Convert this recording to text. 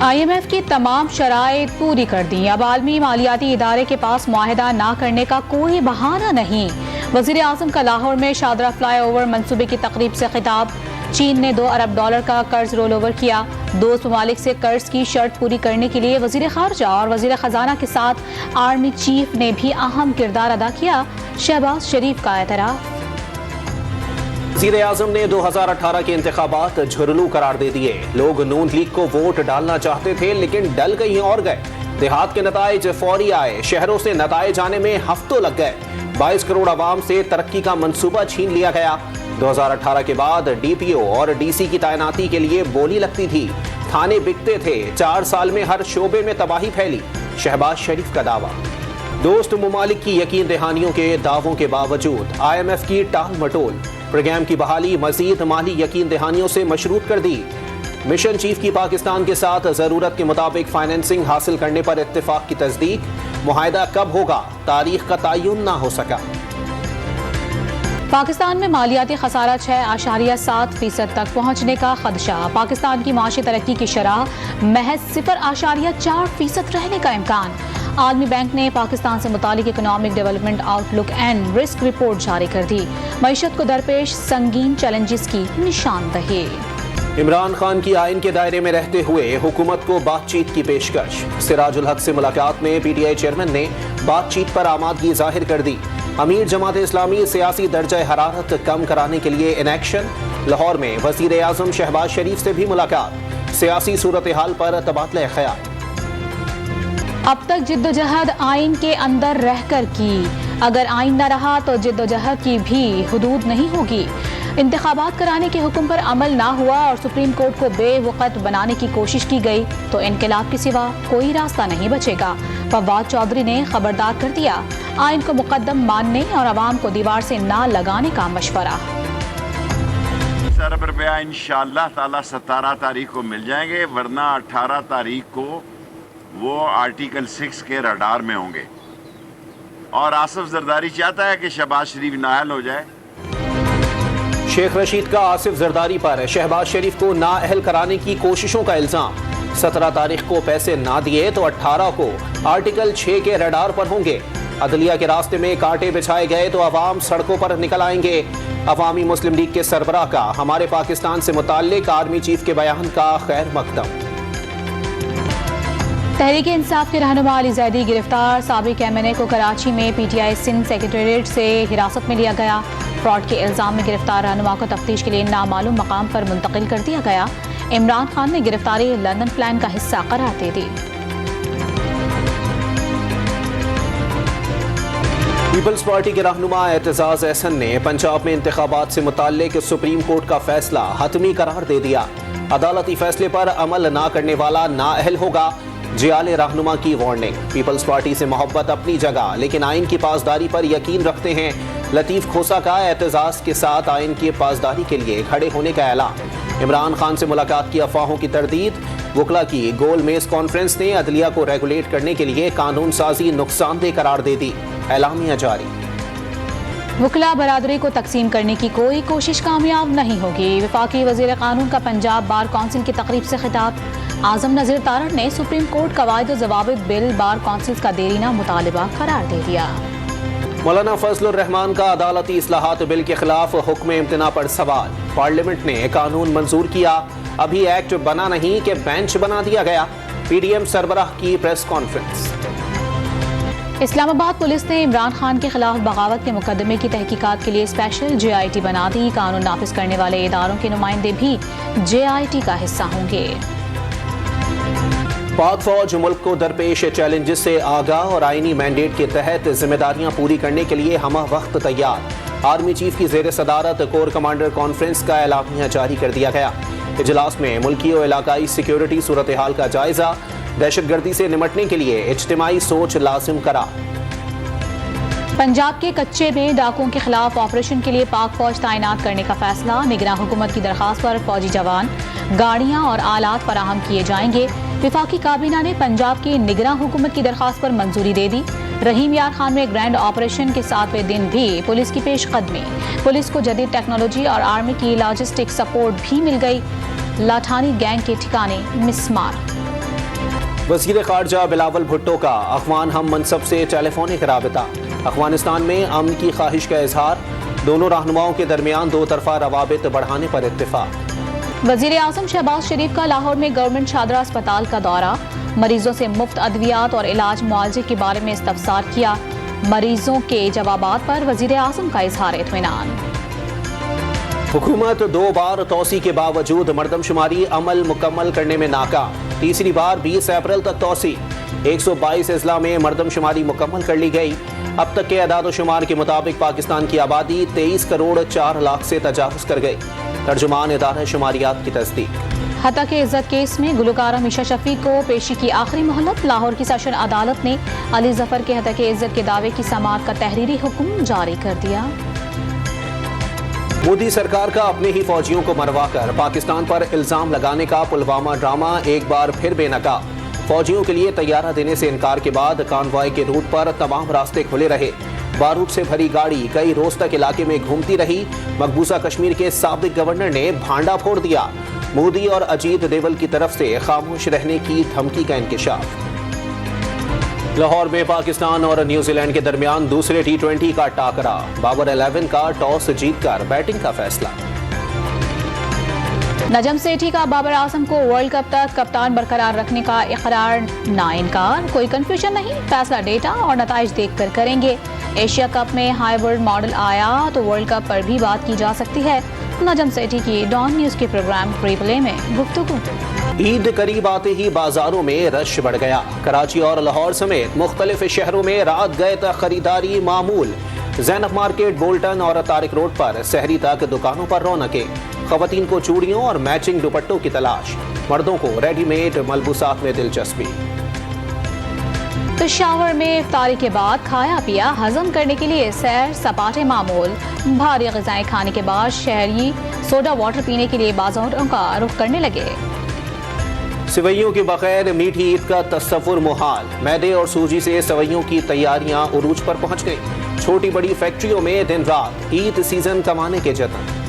IMF की तमाम शराइत पूरी कर दी। अब आलमी मालियाती इदारे के पास मुआहिदा ना करने का कोई बहाना नहीं। वज़ीर आज़म का लाहौर में शादरा फ्लाईओवर मंसूबे की तकरीब से खिताब। चीन ने $2 अरब का कर्ज रोल ओवर किया। दोस्त ममालिक से कर्ज की शर्त पूरी करने के लिए वज़ीर खारजा और वज़ीर खजाना के साथ आर्मी चीफ ने भी अहम किरदार अदा किया। शहबाज शरीफ का एतराफ़। वज़ीर आज़म ने 2018 के इंतखाबात झुरलू करार दे दिए। लोग नून लीग को वोट डालना चाहते थे लेकिन डल कहीं और गए। देहात के नताइज फौरी आए, शहरों से नताइज आने में हफ्तों लग गए। 22 करोड़ आवाम से तरक्की का मंसूबा छीन लिया गया। 2018 के बाद DPO और DC की तैनाती के लिए बोली लगती थी, थाने बिकते थे। 4 साल में हर शोबे में तबाही फैली। शहबाज शरीफ का दावा। दोस्त ममालिक की यकीन दहानियों के दावों के बावजूद IMF की टाल मटोल। प्रोग्राम की बहाली मजीद माली यकीन दहानियों से मशरूत कर दी। मिशन चीफ की पाकिस्तान के साथ जरूरत के मुताबिक फाइनेंसिंग हासिल करने पर इत्तेफाक की तस्दीक। मुआहिदा कब होगा, तारीख का तयन ना हो सका। पाकिस्तान में मालियाती खसारा 6.7% तक पहुंचने का खदशा। पाकिस्तान की माशी तरक्की की शरह महज 0.4% रहने का इम्कान। आलमी बैंक ने पाकिस्तान से मुतालिक economic development outlook and risk report जारी कर दी। मईशत को दरपेश संगीन चैलेंजेस की निशानदही। इमरान खान की आइन के दायरे में रहते हुए हुकूमत को बातचीत की पेशकश। सिराजुल हक से मुलाकात में PTI चेयरमैन ने बातचीत पर आमादगी जाहिर कर दी। अमीर जमात इस्लामी सियासी दर्जा हरारत कम कराने के लिए इन एक्शन। लाहौर में वज़ीर आज़म शहबाज शरीफ से भी मुलाकात। सियासी सूरत हाल पर तबादला ख्याल। अब तक जिद्दोजहद आइन के अंदर रहकर की, अगर आइन न रहा तो जिद्दोजहद की भी हुदूद नहीं होगी। इंतखाबात कराने के हुक्म पर अमल ना हुआ और सुप्रीम कोर्ट को बेवकत बनाने की कोशिश की गई तो इनकलाब के सिवा कोई रास्ता नहीं बचेगा। फवाद चौधरी ने खबरदार कर दिया, आइन को मुकद्दम मानने और अवाम को दीवार से ना लगाने का मशवरा। $1 अरब इंशाअल्लाह ताला 17 तारीख को मिल जाएंगे, वरना 18 तारीख को वो आर्टिकल 6 के रडार में होंगे। और आसिफ जरदारी चाहता है कि शहबाज शरीफ नाअहल हो जाए। शेख रशीद का आसिफ जरदारी पर शहबाज शरीफ को नाअहल कराने की कोशिशों का इल्जाम। 17 तारीख को पैसे ना दिए तो 18 को आर्टिकल 6 के रडार पर होंगे। अदलिया के रास्ते में कांटे बिछाए गए तो अवाम सड़कों पर निकल आएंगे। अवामी मुस्लिम लीग के सरबराह का हमारे पाकिस्तान से मुताल्लिक आर्मी चीफ के बयान का खैर मकदम। तहरीक इंसाफ के रहनुमा अली जैदी गिरफ्तार। साबिक MNA को कराची में PTI सिंध सेक्रेटेरिएट से हिरासत में लिया गया। फ्रॉड के इल्जाम में गिरफ्तार रहनुमा को तफ्तीश के लिए नामालूम मकाम पर मुंतकिल कर दिया गया। इमरान खान ने गिरफ्तारी लंदन प्लान का हिस्सा करार दे दी। पीपल्स पार्टी के रहनुमा एतजाज एहसन ने पंजाब में इंतखाबात से मुताल्लिक सुप्रीम कोर्ट का फैसला हतमी करार दे दिया। अदालती फैसले पर अमल ना करने वाला नाअहल होगा। जियाले रहनुमा की वार्निंग। पीपल्स पार्टी से मोहब्बत अपनी जगह, लेकिन आइन की पासदारी पर यकीन रखते हैं। लतीफ खोसा का एतजाज के साथ आइन की पासदारी के लिए खड़े होने का ऐलान। इमरान खान से मुलाकात की अफवाहों की तरदीद। वकला की गोल मेज कॉन्फ्रेंस ने अदलिया को रेगुलेट करने के लिए कानून साजी नुकसानदेह करार दे दी। एलामिया जारी। वकला बरादरी को तकसीम करने की कोई कोशिश कामयाब नहीं होगी। वफाकी वजीर कानून का पंजाब बार काउंसिल की तकरीब से खिताब। आजम नज़ीर तारड़ ने सुप्रीम कोर्ट कवायद ज़वाबित बिल बार काउंसिल का देरीना मुतालिबा करार दे दिया। मौलाना फजलुर रहमान का अदालती इस्लाहात बिल के खिलाफ हुक्म इम्तना पर सवाल। पार्लियामेंट ने कानून मंजूर किया, अभी एक्ट बना नहीं कि बेंच बना दिया गया। PDM सरबराह की प्रेस कॉन्फ्रेंस। इस्लामाबाद पुलिस ने इमरान खान के खिलाफ बगावत के मुकदमे की तहकीकात के लिए स्पेशल JIT बना दी। कानून नाफिज करने वाले इदारों के नुमाइंदे भी JIT का हिस्सा होंगे। पाक फौज मुल्क को दरपेश चैलेंजेस से आगाह और आईनी मैंडेट के तहत जिम्मेदारियां पूरी करने के लिए हम वक्त तैयार। आर्मी चीफ की जेर सदारत कोर कमांडर कॉन्फ्रेंस का एलामिया जारी कर दिया गया। इजलास में मुल्की और इलाकाई सिक्योरिटी सूरत हाल का जायजा। दहशतगर्दी से निमटने के लिए इज्तिमाई सोच लाजिम करा। पंजाब के कच्चे में डाकुओं के खिलाफ ऑपरेशन के लिए पाक फौज तैनात करने का फैसला। निगरान हुकूमत की दरखास्त पर फौजी जवान, गाड़ियां और आलात फराहम किए जाएंगे। विफाकी काबीना ने पंजाब की निगरान हुकूमत की दरखास्त पर मंजूरी दे दी। रहीम यार खान में ग्रैंड ऑपरेशन के 7वें दिन भी पुलिस की पेशकदमी। पुलिस को जदीद टेक्नोलॉजी और आर्मी की लॉजिस्टिक सपोर्ट भी मिल गई। लाठानी गैंग के ठिकाने मिसमार। वज़ीर ख़ारजा बिलावल भुट्टो का अफ़गान हम मनसब से टेलीफोनिक राबिता। अफ़गानिस्तान में अमन की ख्वाहिश का इजहार। दोनों रहनुमाओं के दरमियान दो तरफा रवाबित बढ़ाने पर इत्तेफाक। वज़ीर आज़म शहबाज शरीफ का लाहौर में गवर्नमेंट शादरा अस्पताल का दौरा। मरीजों से मुफ्त अद्वियात और इलाज मुआवजे के बारे में इस्तफसार किया। मरीजों के जवाबात पर वज़ीर आज़म का इजहार इत्मीनान। हुकूमत 2 बार तोसी के बावजूद मरदमशुमारी अमल मुकम्मल करने में नाकाम। तीसरी बार 20 अप्रैल तक तोसी। 122 अजला में मरदमशुमारी मुकम्मल कर ली गई। अब तक के अदाद-ओ-शुमार के मुताबिक पाकिस्तान की आबादी 23 करोड़ 4 लाख से तजावुज़ कर गई। तर्जुमान इदारा शुमारियात की तस्दीक। हत्या के इज्जत केस में गुलकारा मिशा शफी को पेशी की आखिरी मोहलत। लाहौर की सेशन अदालत ने अली जफर के हत्या के इज्जत के दावे की समाअत का तहरीरी हुक्म जारी कर दिया। मोदी सरकार का अपने ही फौजियों को मरवाकर पाकिस्तान पर इल्जाम लगाने का पुलवामा ड्रामा एक बार फिर बेनकाब। फौजियों के लिए तैयारा देने से इनकार के बाद कॉन्वॉय के रूट पर तमाम रास्ते खुले रहे। बारूद से भरी गाड़ी कई रोज तक इलाके में घूमती रही। मकबूजा कश्मीर के साबिक गवर्नर ने भांडा फोड़ दिया। मोदी और अजीत देवल की तरफ से खामोश रहने की धमकी का इंकशाफ। लाहौर में पाकिस्तान और न्यूजीलैंड के दरमियान दूसरे T20 का टाकरा। बाबर 11 का टॉस जीतकर बैटिंग का फैसला। नजम सेठी का बाबर आजम को वर्ल्ड कप तक कप्तान बरकरार रखने का इकरार ना इनकार। कोई कंफ्यूजन नहीं, फैसला डेटा और नताइज देखकर करेंगे। एशिया कप में हाइब्रिड मॉडल आया तो वर्ल्ड कप पर भी बात की जा सकती है। नजम सेठी की डॉन न्यूज के प्रोग्राम प्रीप्ले में गुफ्तगू। ईद करीब आते ही बाजारों में रश बढ़ गया। कराची और लाहौर समेत मुख्तलिफ शहरों में रात गए तक खरीदारी मामूल। ज़ैनब मार्केट, बोल्टन और तारिक रोड पर सहरी तक दुकानों पर रौनकें। खवातीन को चूड़ियों और मैचिंग दुपट्टों की तलाश। मर्दों को रेडीमेड मलबूसात में दिलचस्पी। पेशावर में इफ्तारी के बाद खाया पिया हजम करने के लिए सैर सपाटे मामूल। भारी ग़िज़ाएं खाने के बाद शहरी सोडा वाटर पीने के लिए बाजारों का रुख करने लगे। सेवइयों के बगैर मीठी ईद का तस्वुर मुहाल। मैदे और सूजी से सेवइयों की तैयारियां उरूज पर पहुंच गई। छोटी बड़ी फैक्ट्रियों में दिन रात ईद सीजन कमाने के जतन।